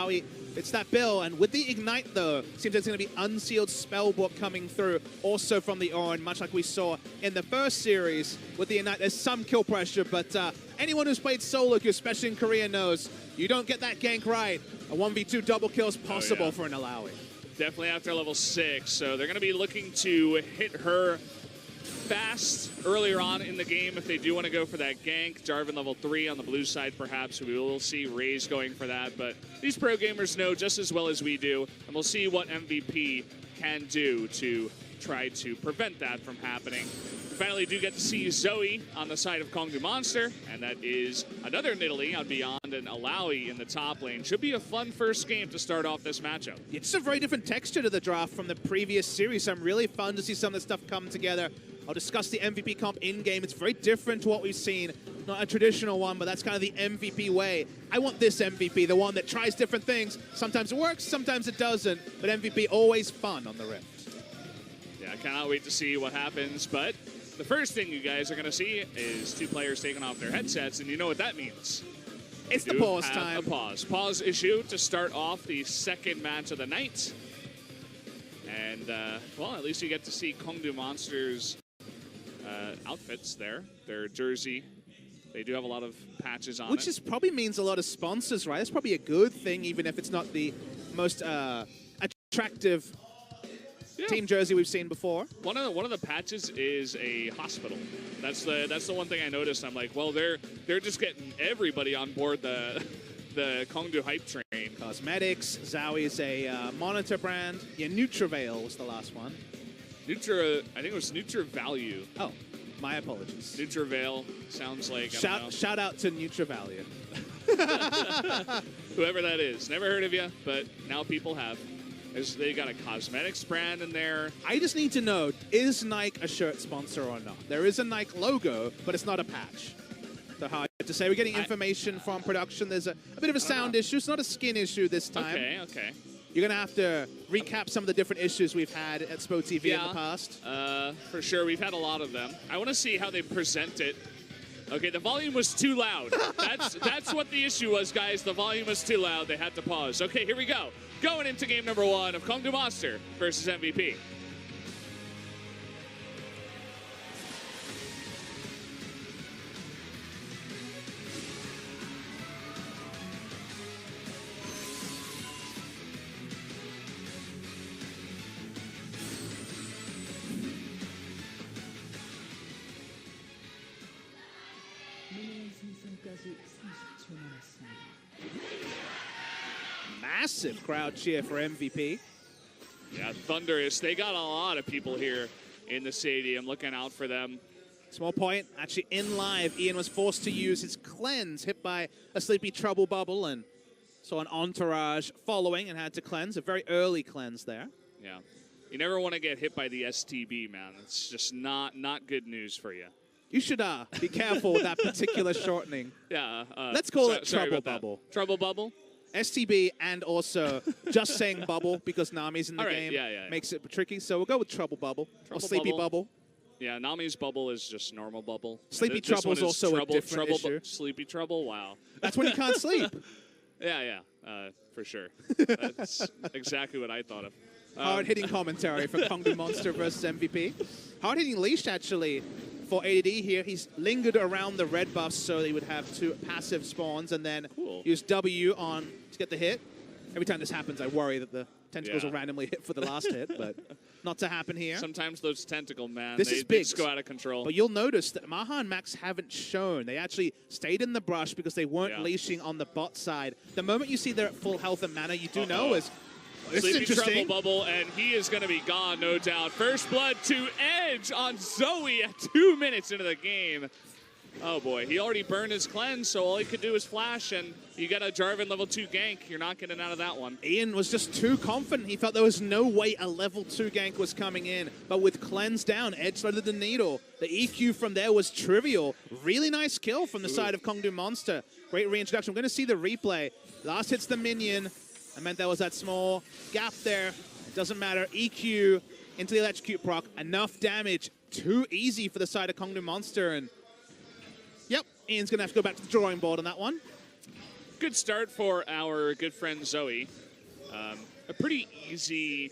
how he fits that bill. And with the Ignite, though, seems there's going to be Unsealed Spellbook coming through, also from the Orin, much like we saw in the first series with the Ignite. There's some kill pressure, but anyone who's played solo queue, especially in Korea, knows you don't get that gank right, a 1v2 double kill is possible for an Alawi. Definitely after level 6, so they're going to be looking to hit her fast earlier on in the game if they do want to go for that gank. Jarvan level 3 on the blue side, perhaps. We will see Raze going for that, but these pro gamers know just as well as we do, and we'll see what MVP can do to try to prevent that from happening. We finally do get to see Zoe on the side of Kongdu Monster, and that is another Nidalee on Beyond and Alawi in the top lane. Should be a fun first game to start off this matchup. It's a very different texture to the draft from the previous series. I'm really fun to see some of the stuff come together. I'll discuss the MVP comp in-game. It's very different to what we've seen. Not a traditional one, but that's kind of the MVP way. I want this MVP, the one that tries different things. Sometimes it works, sometimes it doesn't, but MVP always fun on the Rift. Yeah, I cannot wait to see what happens, but the first thing you guys are going to see is 2 players taking off their headsets, and you know what that means. It's the pause time. A pause. Pause issue to start off the second match of the night. And, well, at least you get to see Kongdu Monster's outfits there. Their jersey. They do have a lot of patches on Which just probably means a lot of sponsors, right? That's probably a good thing, even if it's not the most attractive team jersey we've seen before. One of the patches is a hospital. That's the one thing I noticed. I'm like, well, they're just getting everybody on board the Kongdu hype train. Cosmetics. Zowie is a monitor brand. Yeah, Nutravail was the last one. I think it was NutraValue. Oh, my apologies. NutraVale sounds like shout out to NutraValue. Whoever that is. Never heard of you, but now people have. They got a cosmetics brand in there. I just need to know, is Nike a shirt sponsor or not? There is a Nike logo, but it's not a patch. So hard to say. We're getting information from production. There's a bit of a sound issue. It's not a skin issue this time. Okay. You're going to have to recap some of the different issues we've had at Spo TV in the past. For sure. We've had a lot of them. I want to see how they present it. Okay, the volume was too loud. That's what the issue was, guys. The volume was too loud. They had to pause. Okay, here we go. Going into game number 1 of Kongdu Monster versus MVP. Massive crowd cheer for MVP. Yeah, thunderous. They got a lot of people here in the stadium looking out for them. Small point, actually in live, Ian was forced to use his cleanse, hit by a Sleepy Trouble Bubble, and saw an entourage following and had to cleanse, a very early cleanse there. Yeah, you never want to get hit by the STB, man. It's just not good news for you. You should be careful with that particular shortening. Yeah. Let's call it Trouble Bubble. Trouble Bubble? STB and also just saying bubble because Nami's in the game makes it tricky. So we'll go with Trouble Bubble or Sleepy Bubble. Yeah, Nami's bubble is just normal bubble. Sleepy Trouble is also a different issue. Sleepy Trouble, wow. That's when you can't sleep. Yeah, for sure. That's exactly what I thought of. Hard-hitting commentary for Kongdu Monster versus MVP. Hard-hitting leash, actually, for ADD here. He's lingered around the red buffs so he would have 2 passive spawns and then use W on to get the hit. Every time this happens, I worry that the tentacles will randomly hit for the last hit, but not to happen here. Sometimes those tentacle, man, they just go out of control. But you'll notice that Maha and Max haven't shown. They actually stayed in the brush because they weren't leashing on the bot side. The moment you see they're at full health and mana, you do know is Sleepy Trouble Bubble, and he is going to be gone, no doubt. First blood to Edge on Zoe at 2 minutes into the game. Oh boy, he already burned his cleanse, so all he could do is flash, and you got a Jarvan level 2 gank. You're not getting out of that one. Ian was just too confident. He felt there was no way a level 2 gank was coming in, but with cleanse down, Edge threaded the needle. The EQ from there was trivial. Really nice kill from the side of Kongdu Monster. Great reintroduction. We're going to see the replay. Last hit's the minion. I meant there was that small gap there. It doesn't matter. EQ into the electrocute proc. Enough damage. Too easy for the side of Kongdu Monster. And yep, Ian's going to have to go back to the drawing board on that one. good start for our good friend Zoe. A pretty easy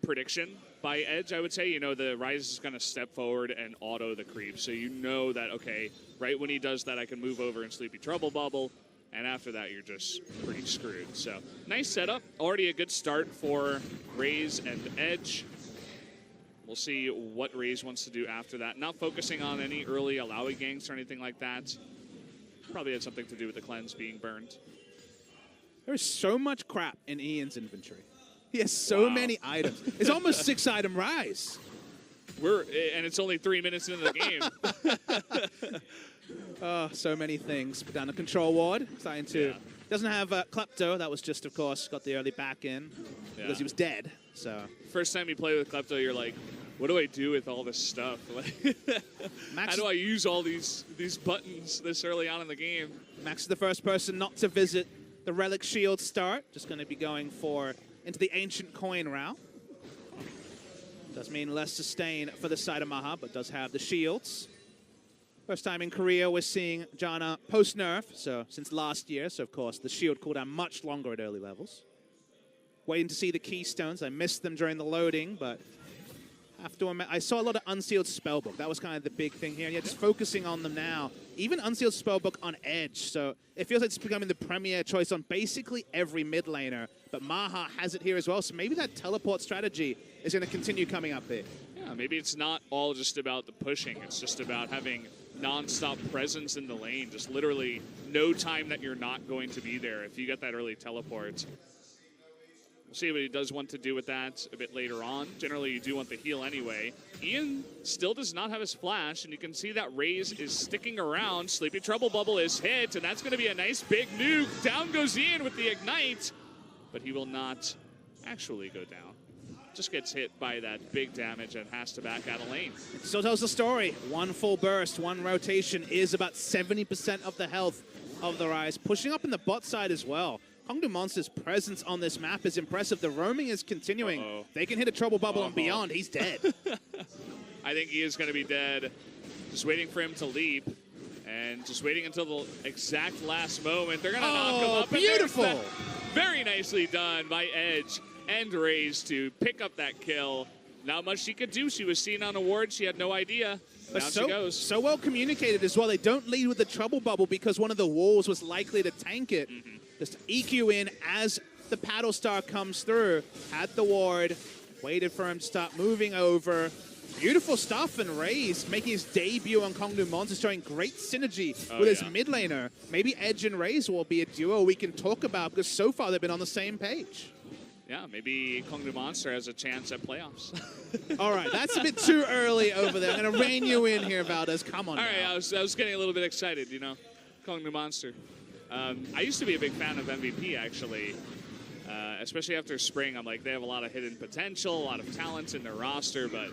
prediction by Edge, I would say. You know, the Ryze is going to step forward and auto the creep. So you know that, okay, right when he does that, I can move over and Sleepy Trouble Bubble. And after that, you're just pretty screwed. So nice setup. Already a good start for Raze and Edge. We'll see what Raze wants to do after that. Not focusing on any early Alawi ganks or anything like that. Probably had something to do with the cleanse being burned. There's so much crap in Ian's inventory. He has so many items. It's almost 6-item Rise. And it's only 3 minutes into the game. Oh, so many things. Put down the control ward. Starting to... Doesn't have Klepto. That was just, of course, got the early back in. Because he was dead. So first time you play with Klepto, you're like, what do I do with all this stuff? How do I use all these buttons this early on in the game? Max is the first person not to visit the Relic Shield start. Just going to be going into the Ancient Coin route. Does mean less sustain for the side of Maha, but does have the shields. First time in Korea we're seeing Janna post-nerf, so since last year. So, of course, the shield cooldown much longer at early levels. Waiting to see the Keystones. I missed them during the loading, but I saw a lot of Unsealed Spellbook. That was kind of the big thing here. Yeah, just focusing on them now. Even Unsealed Spellbook on Edge. So it feels like it's becoming the premier choice on basically every mid laner. But Maha has it here as well. So maybe that teleport strategy is going to continue coming up here. Yeah, maybe it's not all just about the pushing. It's just about having non-stop presence in the lane. Just literally no time that you're not going to be there if you get that early teleport. We'll see what he does want to do with that a bit later on. Generally, you do want the heal anyway. Ian still does not have his flash, and you can see that Raze is sticking around. Sleepy Trouble Bubble is hit, and that's going to be a nice big nuke. Down goes Ian with the Ignite, but he will not actually go down. Just gets hit by that big damage and has to back out of lane. Still tells the story. One full burst, one rotation is about 70% of the health of the Ryze. Pushing up in the bot side as well. Kongdu Monster's presence on this map is impressive. The roaming is continuing. They can hit a Trouble Bubble and beyond. He's dead. I think he is going to be dead. Just waiting for him to leap. And just waiting until the exact last moment. They're going to knock him up. Beautiful. Very nicely done by Edge and Raze to pick up that kill. Not much she could do. She was seen on a ward. She had no idea. But down she goes. So well communicated as well. They don't lead with the Trouble Bubble because one of the walls was likely to tank it. Just EQ in as the Paddle Star comes through. Had the ward. Waited for him to start moving over. Beautiful stuff, and Raze making his debut on Kongdu Monster, showing great synergy with his mid laner. Maybe Edge and Raze will be a duo we can talk about because so far they've been on the same page. Yeah, maybe Kongdu Monster has a chance at playoffs. All right, that's a bit too early over there. I'm going to rein you in here, Valdez. Come on. All right, I was getting a little bit excited, you know, Kongdu Monster. I used to be a big fan of MVP, actually, especially after spring. I'm like, they have a lot of hidden potential, a lot of talent in their roster, but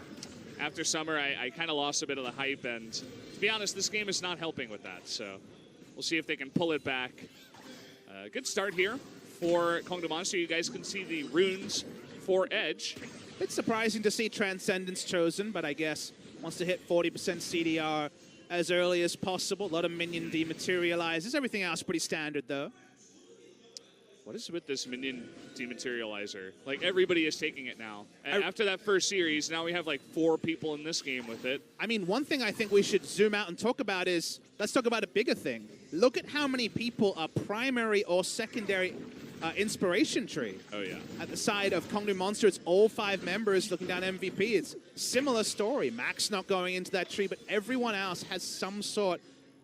after summer, I kind of lost a bit of the hype, and to be honest, this game is not helping with that, so we'll see if they can pull it back. Good start here for Kongdu Monster. You guys can see the runes for Edge. It's surprising to see Transcendence chosen, but I guess wants to hit 40% CDR as early as possible. A lot of minion dematerializes. Everything else pretty standard, though. What is with this minion dematerializer? Like, everybody is taking it now. After that first series, now we have like 4 people in this game with it. I mean, one thing I think we should zoom out and talk about is, let's talk about a bigger thing. Look at how many people are primary or secondary inspiration tree. Oh, yeah. At the side of Kongdu Monster, it's all 5 members looking down MVP. It's similar story. Max not going into that tree, but everyone else has some sort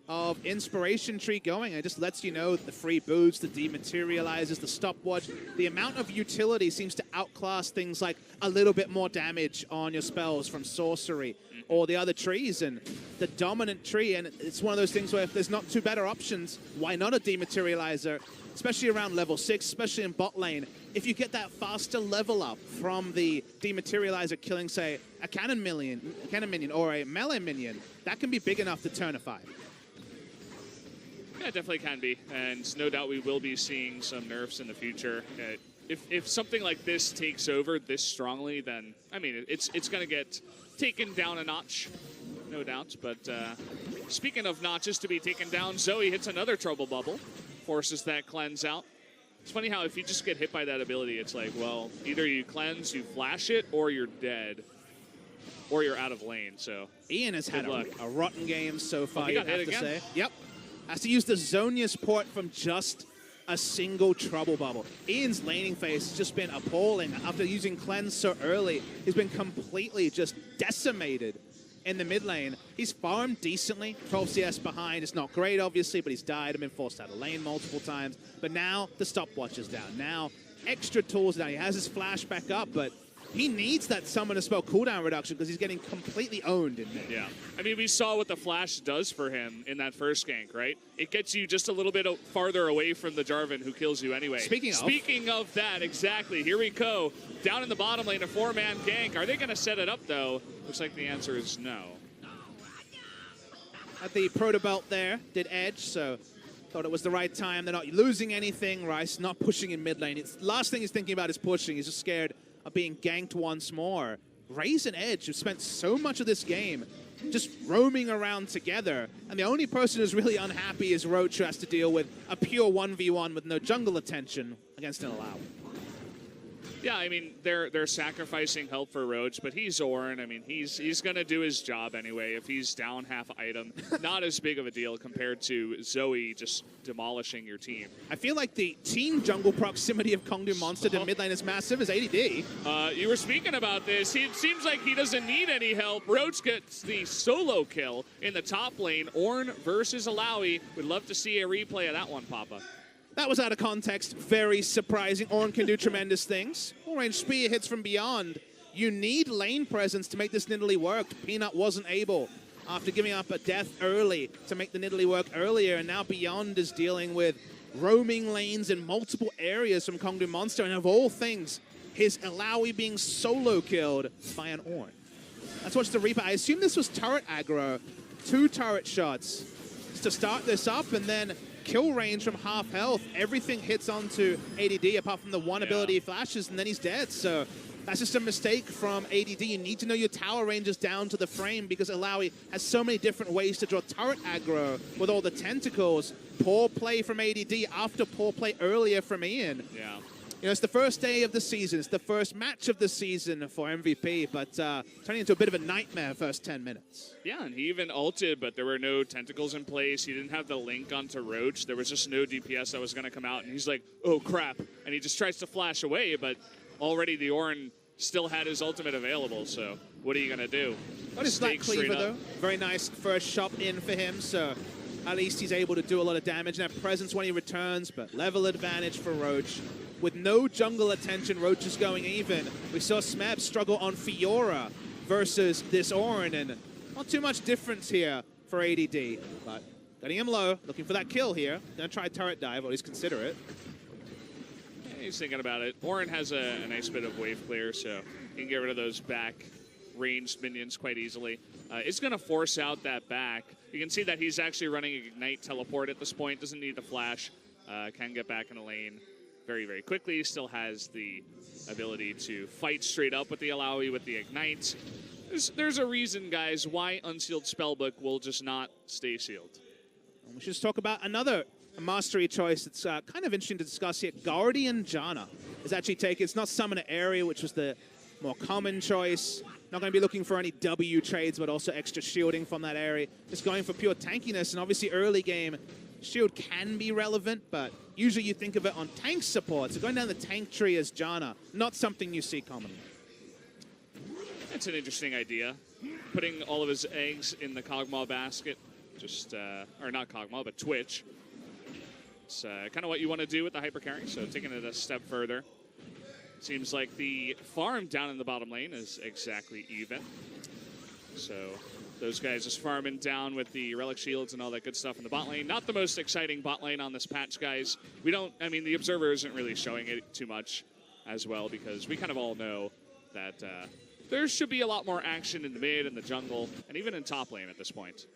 of inspiration tree going. It just lets you know the free boots, the dematerializers, the stopwatch. The amount of utility seems to outclass things like a little bit more damage on your spells from sorcery or the other trees, and the dominant tree. And it's one of those things where if there's not 2 better options, why not a dematerializer? Especially around level 6, especially in bot lane. If you get that faster level up from the dematerializer killing, say, a cannon minion or a melee minion, that can be big enough to turn a fight. Yeah, it definitely can be, and no doubt we will be seeing some nerfs in the future. If something like this takes over this strongly, then, I mean, it's going to get taken down a notch, no doubt. But speaking of notches to be taken down, Zoe hits another Trouble Bubble forces that cleanse out. It's funny how if you just get hit by that ability, it's like, well, either you cleanse, you flash it, or you're dead, or you're out of lane. So Ian has had a rotten game so far, you have hit to again? say. Yep. Has to use the Zonia's port from just a single trouble bubble. Ian's laning phase has just been appalling. After using cleanse so early, he's been completely just decimated in the mid lane. He's farmed decently, 12 CS behind. It's not great, obviously, but he's died and been forced out of lane multiple times. But now the stopwatch is down. Now extra tools down. He has his flash back up, but he needs that summoner spell cooldown reduction because he's getting completely owned in mid. Yeah. I mean, we saw what the flash does for him in that first gank, right? It gets you just a little bit farther away from the Jarvan who kills you anyway. Speaking of that, exactly. Here we go. Down in the bottom lane, a 4-man gank. Are they going to set it up, though? Looks like the answer is no. At the proto belt there, did Edge, so thought it was the right time. They're not losing anything. Rice not pushing in mid lane. It's last thing he's thinking about is pushing. He's just scared of being ganked once more. Raze and Edge have spent so much of this game just roaming around together, and the only person who's really unhappy is Roach, who has to deal with a pure 1v1 with no jungle attention against an Allow. Yeah, I mean, they're sacrificing help for Roach, but he's Ornn. I mean, he's going to do his job anyway. If he's down half item, not as big of a deal compared to Zoe just demolishing your team. I feel like the team jungle proximity of Kongdu Monster to mid lane is massive as ADD. You were speaking about this. It seems like he doesn't need any help. Roach gets the solo kill in the top lane. Ornn versus Alawi. We'd love to see a replay of that one, Papa. That was out of context. Very surprising. Ornn can do tremendous things. Full-range spear hits from beyond. You need lane presence to make this Nidalee work. Peanut wasn't able, after giving up a death early, to make the Nidalee work earlier, and now Beyond is dealing with roaming lanes in multiple areas from Kongdu Monster, and of all things, his Alawi being solo killed by an Ornn. Let's watch the Reaper. I assume this was turret aggro. 2 turret shots to start this up, and then kill range from half health. Everything hits onto ADD apart from the one ability he flashes, and then he's dead. So that's just a mistake from ADD. You need to know your tower ranges down to the frame because Alawi has so many different ways to draw turret aggro with all the tentacles. Poor play from ADD after poor play earlier from Ian. Yeah. You know, it's the first day of the season. It's the first match of the season for MVP, but turning into a bit of a nightmare first 10 minutes. Yeah, and he even ulted, but there were no tentacles in place. He didn't have the link onto Roach. There was just no DPS that was going to come out, and he's like, oh, crap. And he just tries to flash away, but already the Ornn still had his ultimate available, so what are you going to do? What is that cleaver, though? Very nice first shot in for him, so at least he's able to do a lot of damage and have presence when he returns, but level advantage for Roach. With no jungle attention, Roach is going even. We saw Smeb struggle on Fiora versus this Ornn, and not too much difference here for ADD. But getting him low, looking for that kill here. Gonna try turret dive, or at least consider it. Yeah, he's thinking about it. Ornn has a nice bit of wave clear, so he can get rid of those back ranged minions quite easily. It's gonna force out that back. You can see that he's actually running Ignite teleport at this point. Doesn't need the flash. Can get back in the lane very, very quickly. Still has the ability to fight straight up with the Alawi with the Ignite. There's a reason, guys, why Unsealed Spellbook will just not stay sealed. And we should just talk about another mastery choice that's kind of interesting to discuss here. Guardian Janna is actually taken. It's not Summoner Area, which was the more common choice. Not going to be looking for any W trades, but also extra shielding from that area. Just going for pure tankiness, and obviously early game, shield can be relevant, but usually you think of it on tank support. So going down the tank tree as Janna, not something you see commonly. That's an interesting idea. Putting all of his eggs in the Kog'Maw basket, just, or not Kog'Maw, but Twitch. It's kind of what you want to do with the hyper carry, so taking it a step further. Seems like the farm down in the bottom lane is exactly even. So those guys just farming down with the relic shields and all that good stuff in the bot lane. Not the most exciting bot lane on this patch, guys. The observer isn't really showing it too much as well because we kind of all know that there should be a lot more action in the mid and the jungle and even in top lane at this point.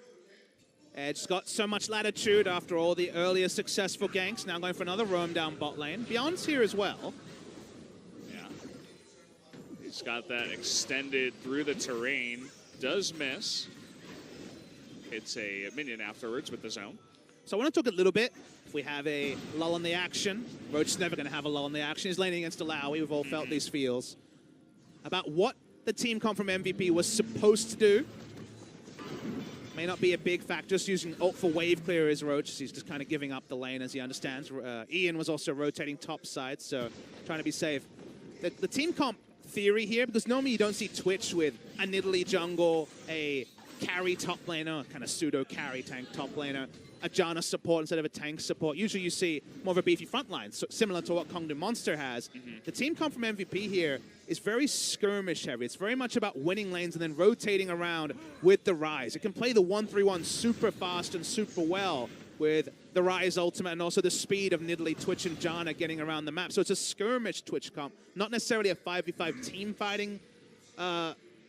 Edge's got so much latitude after all the earlier successful ganks. Now going for another roam down bot lane. Beyond's here as well. He's got that extended through the terrain. Does miss. Hits a minion afterwards with the zone. So I want to talk a little bit. If we have a lull in the action, Roach is never going to have a lull in the action. He's laning against Alawi. We've all felt these feels. About what the team comp from MVP was supposed to do. May not be a big factor, just using ult for wave clear as Roach. He's just kind of giving up the lane as he understands. Ian was also rotating top side, so trying to be safe. The team comp theory here, because normally you don't see Twitch with a Nidalee jungle, a carry top laner, kind of pseudo carry tank top laner, a Janna support instead of a tank support. Usually you see more of a beefy front line, so similar to what Kongdu Monster has. The team comp from MVP here is very skirmish heavy. It's very much about winning lanes and then rotating around with the Ryze. It can play the 1-3-1 super fast and super well with the Ryze ultimate and also the speed of Nidalee, Twitch, and Janna getting around the map. So it's a skirmish Twitch comp, not necessarily a 5v5 team fighting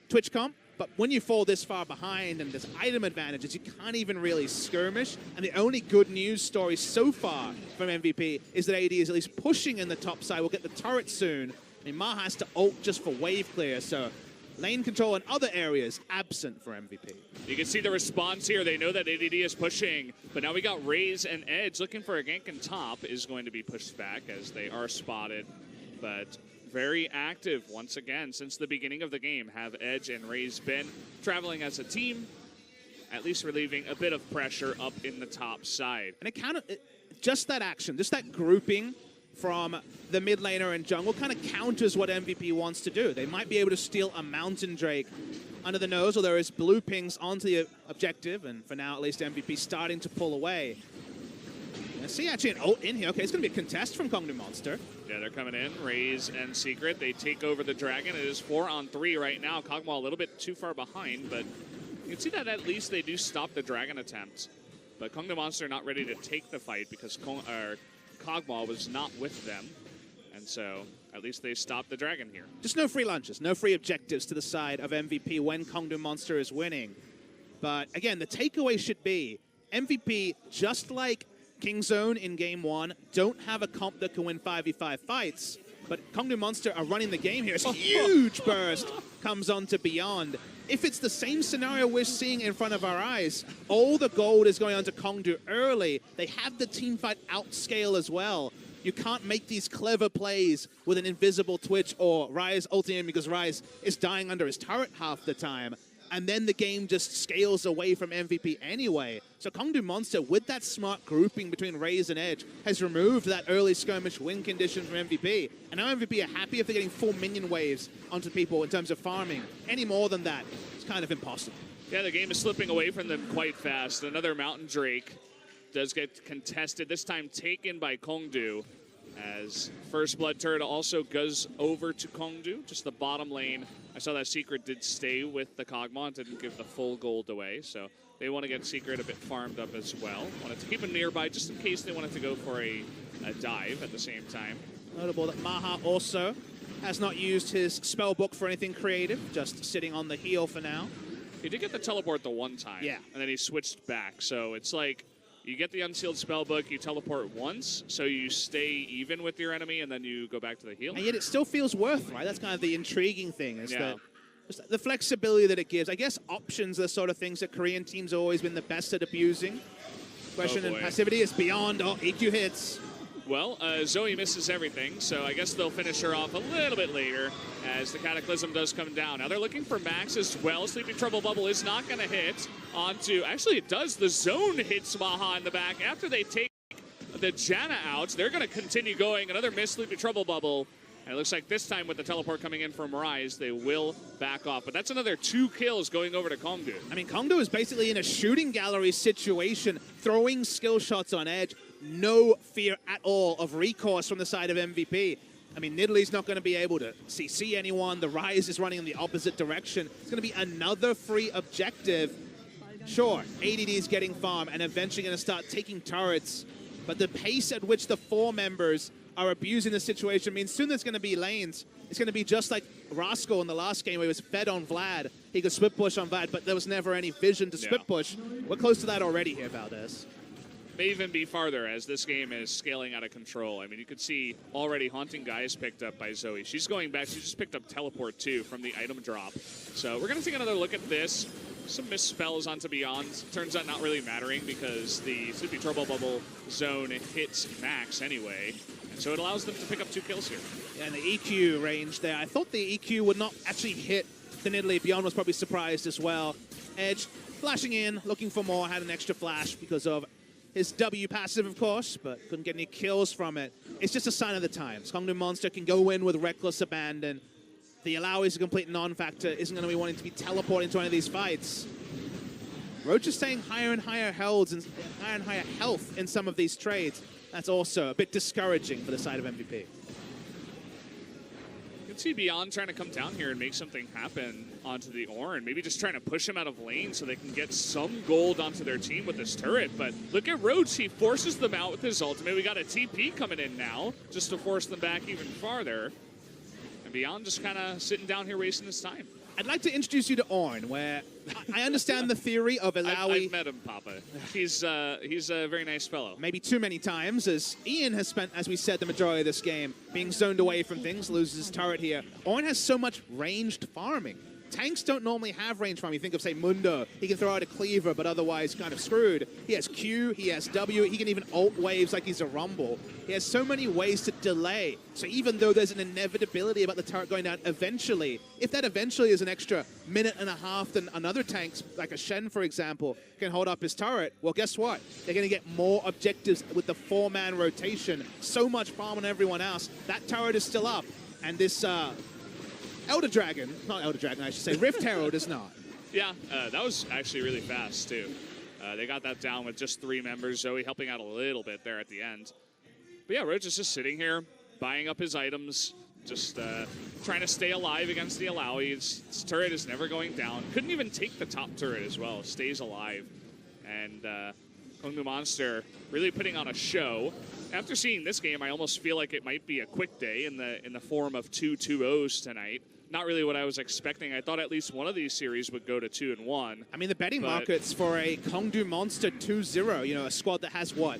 Twitch comp. But when you fall this far behind and there's item advantages, you can't even really skirmish. And the only good news story so far from MVP is that AD is at least pushing in the top side. We'll get the turret soon. I mean, Ma has to ult just for wave clear, so lane control in other areas absent for MVP. You can see the response here. They know that ADD is pushing, but now we got Raze and Edge looking for a gank in top is going to be pushed back as they are spotted. But very active once again since the beginning of the game have Edge and Raze been traveling as a team, at least relieving a bit of pressure up in the top side. And just that action, just that grouping from the mid laner and jungle kind of counters what MVP wants to do. They might be able to steal a Mountain Drake under the nose, or there is blue pings onto the objective, and for now at least MVP starting to pull away. I see actually an ult in here. Okay, it's going to be a contest from Kongdu Monster. Yeah, they're coming in. Raze and Secret. They take over the Dragon. It is 4-on-3 right now. Kog'Maw a little bit too far behind, but you can see that at least they do stop the Dragon attempt. But Kongdu Monster not ready to take the fight because Kog'Maw was not with them. And so at least they stopped the Dragon here. Just no free lunches, no free objectives to the side of MVP when Kongdu Monster is winning. But again, the takeaway should be MVP, just like Kingzone in game 1, don't have a comp that can win 5v5 fights, but Kongdu Monster are running the game here. This huge burst comes on to Beyond. If it's the same scenario we're seeing in front of our eyes, all the gold is going on to Kongdu early. They have the team fight outscale as well. You can't make these clever plays with an invisible Twitch or Ryze ulting in because Ryze is dying under his turret half the time. And then the game just scales away from MVP anyway. So Kongdu Monster, with that smart grouping between Raze and Edge, has removed that early skirmish win condition from MVP. And now MVP are happy if they're getting full minion waves onto people in terms of farming. Any more than that, it's kind of impossible. Yeah, the game is slipping away from them quite fast. Another Mountain Drake does get contested, this time taken by Kongdu, as First Blood turret also goes over to Kongdu, just the bottom lane. I saw that Secret did stay with the Kog'Maw, didn't give the full gold away, so they want to get Secret a bit farmed up as well. Wanted to keep him nearby just in case they wanted to go for a dive at the same time. Notable that Maha also has not used his spell book for anything creative, just sitting on the heel for now. He did get the teleport the one time, yeah, and then he switched back, so it's like you get the unsealed spellbook, you teleport once, so you stay even with your enemy, and then you go back to the heal. And yet it still feels worth, right? That's kind of the intriguing thing, is that just the flexibility that it gives. I guess options are the sort of things that Korean teams have always been the best at abusing. Question and passivity is beyond EQ hits. Well, Zoe misses everything, so I guess they'll finish her off a little bit later as the Cataclysm does come down. Now they're looking for Max as well. Sleeping Trouble Bubble is not going to hit onto... Actually, it does. The zone hits Maha in the back. After they take the Janna out, they're going to continue going. Another missed Sleeping Trouble Bubble. And it looks like this time with the teleport coming in from Ryze, they will back off. But that's another 2 kills going over to Kongdu. I mean, Kongdu is basically in a shooting gallery situation, throwing skill shots on Edge. No fear at all of recourse from the side of MVP. I mean, Nidalee's not going to be able to CC anyone. The Ryze is running in the opposite direction. It's going to be another free objective. Sure, ADD is getting farm and eventually going to start taking turrets. But the pace at which the 4 members are abusing the situation means soon there's going to be lanes. It's going to be just like Rascal in the last game where he was fed on Vlad. He could split push on Vlad, but there was never any vision to split push. We're close to that already here, Valdez. May even be farther as this game is scaling out of control. I mean, you could see already Haunting Guy is picked up by Zoe. She's going back. She just picked up Teleport, too, from the item drop. So we're going to take another look at this. Some missed spells onto Beyond. Turns out not really mattering because the Sleepy Turbo Bubble zone hits max anyway. And so it allows them to pick up 2 kills here. Yeah, and the EQ range there. I thought the EQ would not actually hit the Nidalee. Beyond was probably surprised as well. Edge flashing in, looking for more, had an extra flash because of his W passive, of course, but couldn't get any kills from it. It's just a sign of the times. Kongnu Monster can go in with reckless abandon. The allow is a complete non-factor, isn't going to be wanting to be teleporting to one of these fights. Roach is staying higher and higher health in some of these trades. That's also a bit discouraging for the side of MVP. You can see Beyond trying to come down here and make something happen onto the Ornn. Maybe just trying to push him out of lane so they can get some gold onto their team with this turret. But look at Roach. He forces them out with his ultimate. We got a TP coming in now just to force them back even farther. And Beyond just kind of sitting down here wasting his time. I'd like to introduce you to Ornn, where I understand the theory of Illaoi. I've met him, Papa. He's a very nice fellow. Maybe too many times, as Ian has spent, as we said, the majority of this game being zoned away from things, loses his turret here. Ornn has so much ranged farming. Tanks don't normally have range farming. You think of, say, Mundo. He can throw out a cleaver, but otherwise kind of screwed. He has Q, he has W, he can even ult waves like he's a Rumble. He has so many ways to delay. So even though there's an inevitability about the turret going down eventually, if that eventually is an extra minute and a half than another tank, like a Shen, for example, can hold up his turret, well, guess what? They're going to get more objectives with the 4-man rotation. So much farm on everyone else. That turret is still up. And this Elder Dragon, not Elder Dragon, I should say, Rift Herald is not. Yeah, that was actually really fast, too. They got that down with just 3 members. Zoe helping out a little bit there at the end. But yeah, Roach is just sitting here, buying up his items, just trying to stay alive against the Illaoi. His turret is never going down. Couldn't even take the top turret as well. Stays alive. And Kongnu Monster really putting on a show. After seeing this game, I almost feel like it might be a quick day in the form of 2 2-0s tonight. Not really what I was expecting. I thought at least one of these series would go to 2-1. I mean, the betting markets for a Kongnu Monster 2-0, you know, a squad that has what?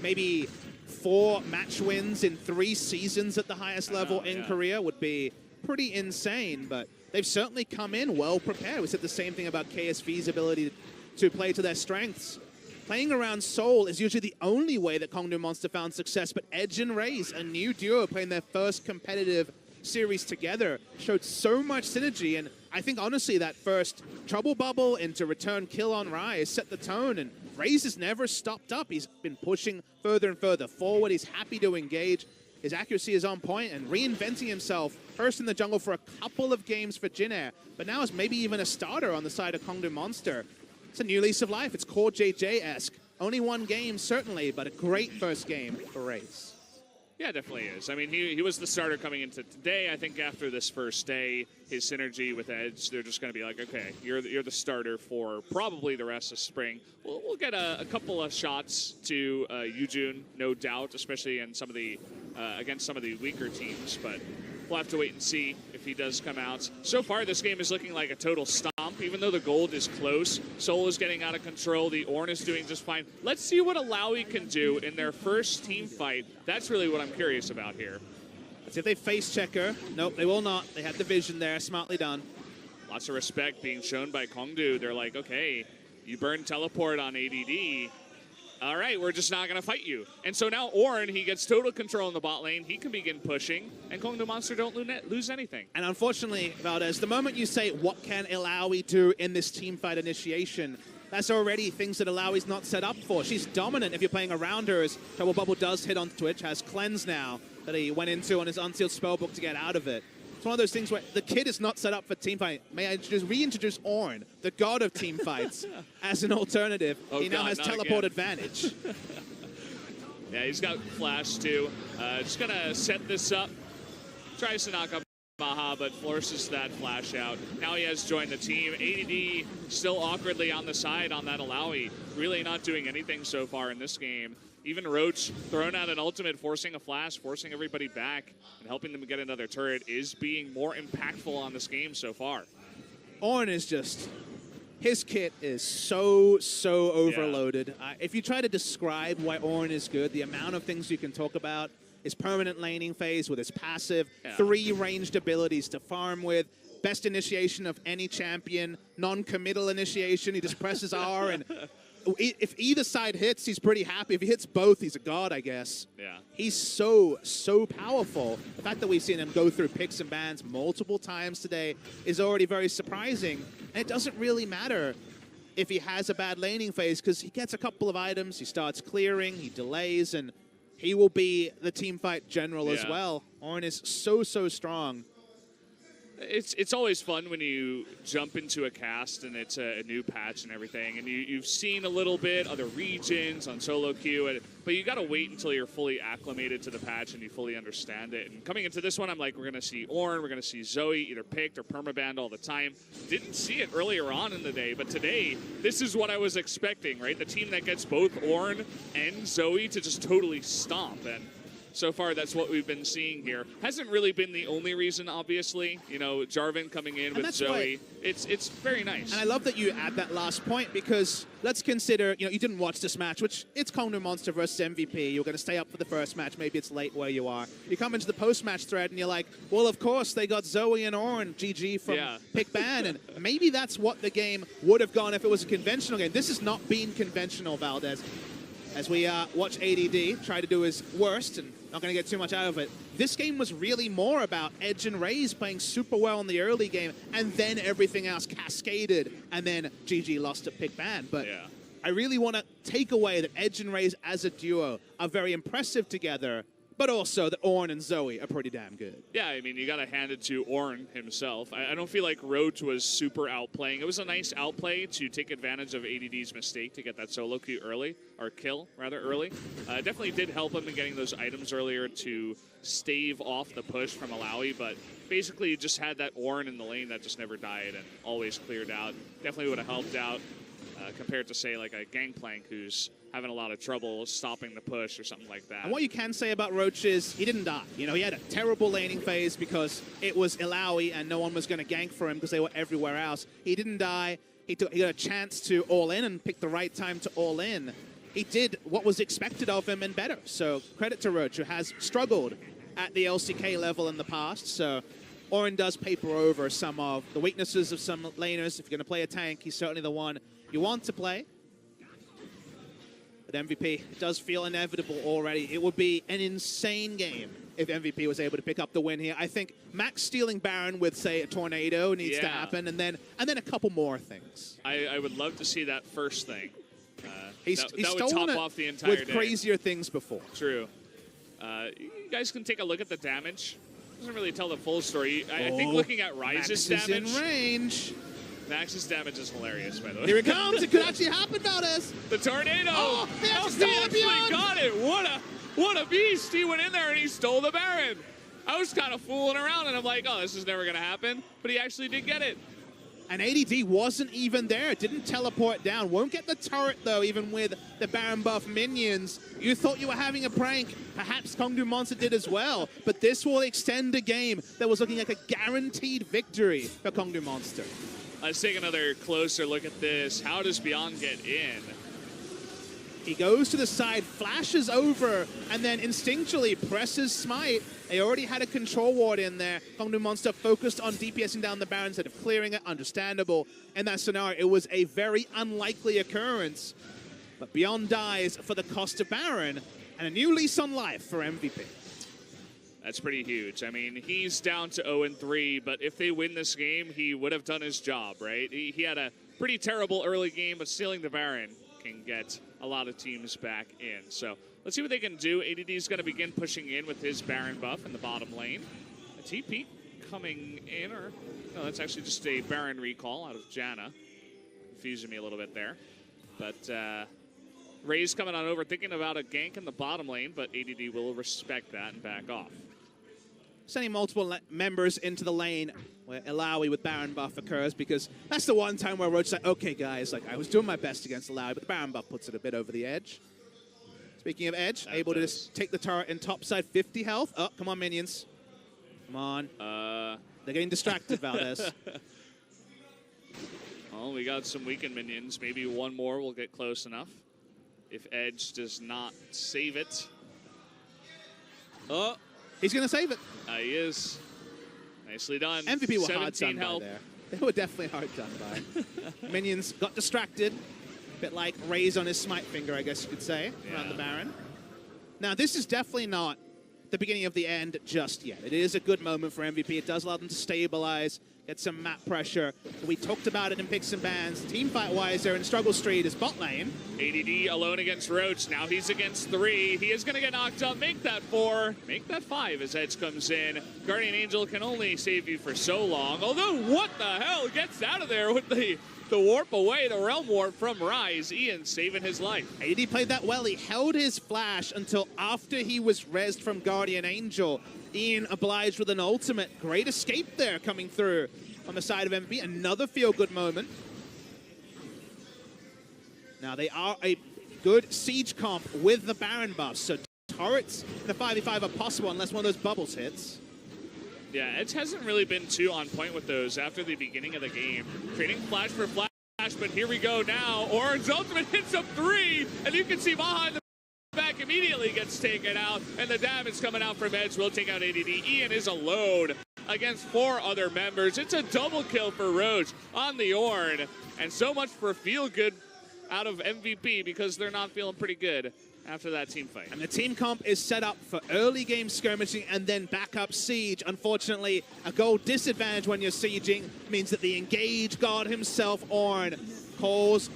Maybe 4 match wins in 3 seasons at the highest level in Korea would be pretty insane, but they've certainly come in well prepared. We said the same thing about KSV's ability to play to their strengths. Playing around Seoul is usually the only way that Kongnu Monster found success, but Edge and Raze, a new duo playing their first competitive series together, showed so much synergy, and I think honestly that first Trouble Bubble into Return Kill on Rise set the tone, and Raze has never stopped up. He's been pushing further and further forward. He's happy to engage. His accuracy is on point and reinventing himself first in the jungle for a couple of games for Jin Air, but now is maybe even a starter on the side of Kongnu Monster. It's a new lease of life. It's Core JJ-esque. Only 1 game, certainly, but a great first game for Raze. Yeah, definitely is. I mean, he was the starter coming into today. I think after this first day, his synergy with Edge, they're just going to be like, okay, you're the starter for probably the rest of spring. We'll get a couple of shots to Yujun, no doubt, especially in some of the against some of the weaker teams, but we'll have to wait and see if he does come out. So far, this game is looking like a total stomp. Even though the gold is close, Seoul is getting out of control. The Ornn is doing just fine. Let's see what Illaoi can do in their first team fight. That's really what I'm curious about here. Let's see if they face checker. Nope, they will not. They had the vision there. Smartly done. Lots of respect being shown by Kongdu. They're like, okay, you burn teleport on ADD. All right, we're just not going to fight you. And so now Ornn, he gets total control in the bot lane. He can begin pushing, and Kongnu Monster don't lose anything. And unfortunately, Valdez, the moment you say, what can Illaoi do in this team fight initiation, that's already things that Illaoi's not set up for. She's dominant if you're playing around her, as Trouble Bubble does hit on Twitch, has Cleanse now that he went into on his Unsealed Spellbook to get out of it. It's one of those things where the kid is not set up for team fight. May I reintroduce Ornn, the god of team fights, as an alternative. Oh, he now has teleport advantage. Yeah, he's got flash too. Just gonna set this up. Tries to knock up Maha, but forces that flash out. Now he has joined the team. ADD still awkwardly on the side on that Illaoi. Really not doing anything so far in this game. Even Roach throwing out an ultimate, forcing a flash, forcing everybody back, and helping them get another turret is being more impactful on this game so far. Ornn is just, his kit is so overloaded. Yeah. If you try to describe why Ornn is good, the amount of things you can talk about, his permanent laning phase with his passive, 3 ranged abilities to farm with, best initiation of any champion, non-committal initiation. He just presses R, and if either side hits, he's pretty happy. If he hits both, he's a god, I guess. Yeah. He's so powerful. The fact that we've seen him go through picks and bans multiple times today is already very surprising. And it doesn't really matter if he has a bad laning phase, because he gets a couple of items, he starts clearing, he delays, and he will be the teamfight general as well. Ornn is so strong. It's always fun when you jump into a cast and it's a new patch and everything, and you've seen a little bit other regions on solo queue, but you got to wait until you're fully acclimated to the patch and you fully understand it. And coming into this one, I'm like, we're going to see Ornn, we're going to see Zoe either picked or permabanned all the time. Didn't see it earlier on in the day, but today, this is what I was expecting, right? The team that gets both Ornn and Zoe to just totally stomp. And so far, that's what we've been seeing here. Hasn't really been the only reason, obviously. You know, Jarvan coming in with Zoe. It's very nice. And I love that you add that last point, because let's consider, you know, you didn't watch this match, which it's KongNu Monster versus MVP. You're going to stay up for the first match. Maybe it's late where you are. You come into the post-match thread and you're like, well, of course, they got Zoe and Ornn, GG from pick ban. And maybe that's what the game would have gone if it was a conventional game. This has not been conventional, Valdez. As we watch ADD try to do his worst and not going to get too much out of it. This game was really more about Edge and Raze playing super well in the early game, and then everything else cascaded, and then GG lost to pick ban. But I really want to take away that Edge and Raze as a duo are very impressive together, but also that Ornn and Zoe are pretty damn good. Yeah, I mean, you got to hand it to Ornn himself. I don't feel like Roach was super outplaying. It was a nice outplay to take advantage of ADD's mistake to get that solo queue early, or kill, rather, early. Definitely did help him in getting those items earlier to stave off the push from Alawi, but basically you just had that Ornn in the lane that just never died and always cleared out. Definitely would have helped out compared to, say, like a Gangplank who's having a lot of trouble stopping the push or something like that. And what you can say about Roach is he didn't die. You know, he had a terrible laning phase because it was Ilaoi and no one was going to gank for him because they were everywhere else. He didn't die. He got a chance to all in and picked the right time to all in. He did what was expected of him and better. So credit to Roach, who has struggled at the LCK level in the past. So Ornn does paper over some of the weaknesses of some laners. If you're going to play a tank, he's certainly the one you want to play. But MVP, it does feel inevitable already. It would be an insane game if MVP was able to pick up the win here. I think Max stealing Baron with, say, a tornado needs to happen, and then a couple more things. I would love to see that first thing. He's that would stolen top it off the entire with day. crazier things before. True. You guys can take a look at the damage. Doesn't really tell the full story. I think looking at Ryze's damage. Max is in range. Max's damage is hilarious, by the way. Here it comes. It could actually happen, Valdez. The tornado. Oh, he actually got it. What a beast. He went in there and he stole the Baron. I was kind of fooling around, and I'm like, oh, this is never going to happen. But he actually did get it. And ADD wasn't even there. Didn't teleport down. Won't get the turret, though, even with the Baron buff minions. You thought you were having a prank. Perhaps KongNu Monster did as well. But this will extend a game that was looking like a guaranteed victory for KongNu Monster. Let's take another closer look at this. How does Beyond get in? He goes to the side, flashes over, and then instinctually presses Smite. They already had a control ward in there. KongNu Monster focused on DPSing down the Baron instead of clearing it. Understandable. In that scenario, it was a very unlikely occurrence. But Beyond dies for the cost of Baron, and a new lease on life for MVP. That's pretty huge. I mean, he's down to 0-3, but if they win this game, he would have done his job, right? He had a pretty terrible early game, but stealing the Baron can get a lot of teams back in. So let's see what they can do. ADD is going to begin pushing in with his Baron buff in the bottom lane. A TP coming in, or no, that's actually just a Baron recall out of Janna. Confusing me a little bit there. But Raze coming on over, thinking about a gank in the bottom lane, but ADD will respect that and back off. Sending multiple members into the lane where Ilaoi with Baron buff occurs, because that's the one time where Roach's like, okay, guys, like I was doing my best against Ilaoi, but the Baron buff puts it a bit over the edge. Speaking of edge, able to just take the turret in topside, 50 health. Oh, come on, minions. Come on. They're getting distracted, Valdez. Well, we got some weakened minions. Maybe one more will get close enough. If Edge does not save it. Oh. He's going to save it. He is. Nicely done. MVP were hard 17 done health. by there. They were definitely hard done by. Minions got distracted. A bit like Raze on his smite finger, I guess you could say, around the Baron. Now, this is definitely not the beginning of the end just yet. It is a good moment for MVP. It does allow them to stabilize, get some map pressure. We talked about it in Picks and Bans. Team fight-wise, they're in Struggle Street is bot lane. ADD alone against Roach. Now he's against 3. He is going to get knocked up. Make that 4. Make that 5 as Edge comes in. Guardian Angel can only save you for so long. Although, what the hell? Gets out of there with the warp away, the Realm Warp from Rise. Ian saving his life. AD played that well. He held his flash until after he was rezzed from Guardian Angel. Ian obliged with an ultimate. Great escape there coming through on the side of MVP. Another feel-good moment. Now, they are a good siege comp with the Baron buffs, so turrets in the 5v5 are possible unless one of those bubbles hits. Yeah, Edge hasn't really been too on point with those after the beginning of the game. Trading flash for flash, but here we go now. Orange ultimate hits up 3, and you can see behind the back immediately gets taken out, and the damage coming out from Edge will take out ADD. Ian is alone against 4 other members. It's a double kill for Roach on the Ornn, and so much for feel good out of MVP because they're not feeling pretty good after that team fight. And the team comp is set up for early game skirmishing and then backup siege. Unfortunately, a gold disadvantage when you're sieging means that the engage god himself, Ornn, calls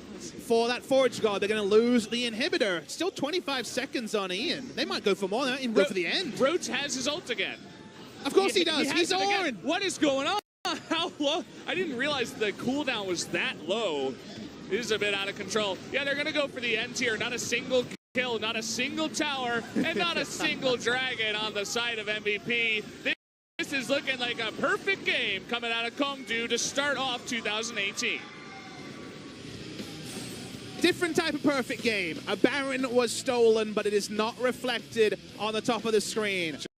for that forage god. They're going to lose the inhibitor. Still 25 seconds on Ian. They might go for more. They might even go for the end. Roach has his ult again. Of course he does. He's Ornn. What is going on? How low? I didn't realize the cooldown was that low. It is a bit out of control. Yeah, they're going to go for the end here. Not a single kill, not a single tower, and not a single dragon on the side of MVP. This is looking like a perfect game coming out of Kongdu to start off 2018. Different type of perfect game. A Baron was stolen, but it is not reflected on the top of the screen.